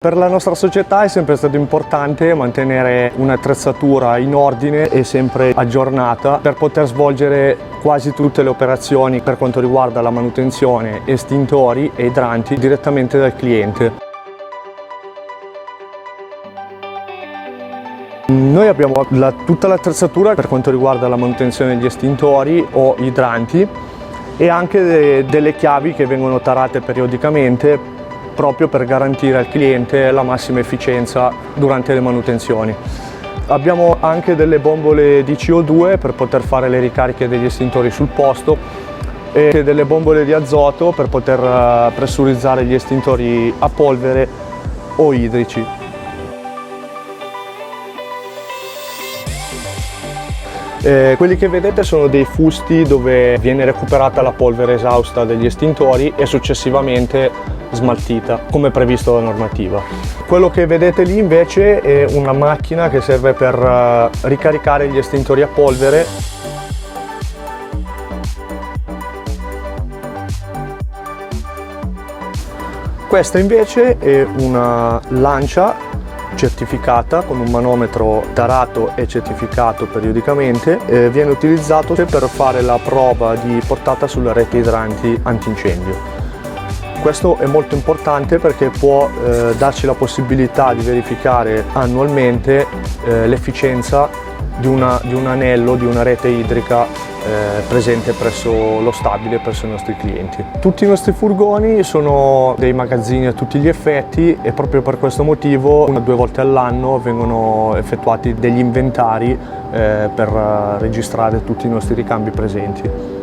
Per la nostra società è sempre stato importante mantenere un'attrezzatura in ordine e sempre aggiornata per poter svolgere quasi tutte le operazioni per quanto riguarda la manutenzione, estintori e idranti direttamente dal cliente. Noi abbiamo tutta l'attrezzatura per quanto riguarda la manutenzione degli estintori o idranti e anche delle chiavi che vengono tarate periodicamente proprio per garantire al cliente la massima efficienza durante le manutenzioni. Abbiamo anche delle bombole di CO2 per poter fare le ricariche degli estintori sul posto e delle bombole di azoto per poter pressurizzare gli estintori a polvere o idrici. Quelli che vedete sono dei fusti dove viene recuperata la polvere esausta degli estintori e successivamente smaltita, come previsto dalla normativa. Quello che vedete lì invece è una macchina che serve per ricaricare gli estintori a polvere. Questa invece è una lancia certificata con un manometro tarato e certificato periodicamente, viene utilizzato per fare la prova di portata sulle reti idranti antincendio. Questo è molto importante perché può darci la possibilità di verificare annualmente l'efficienza di un anello, di una rete idrica presente presso lo stabile, presso i nostri clienti. Tutti i nostri furgoni sono dei magazzini a tutti gli effetti e proprio per questo motivo 1 o 2 volte all'anno vengono effettuati degli inventari per registrare tutti i nostri ricambi presenti.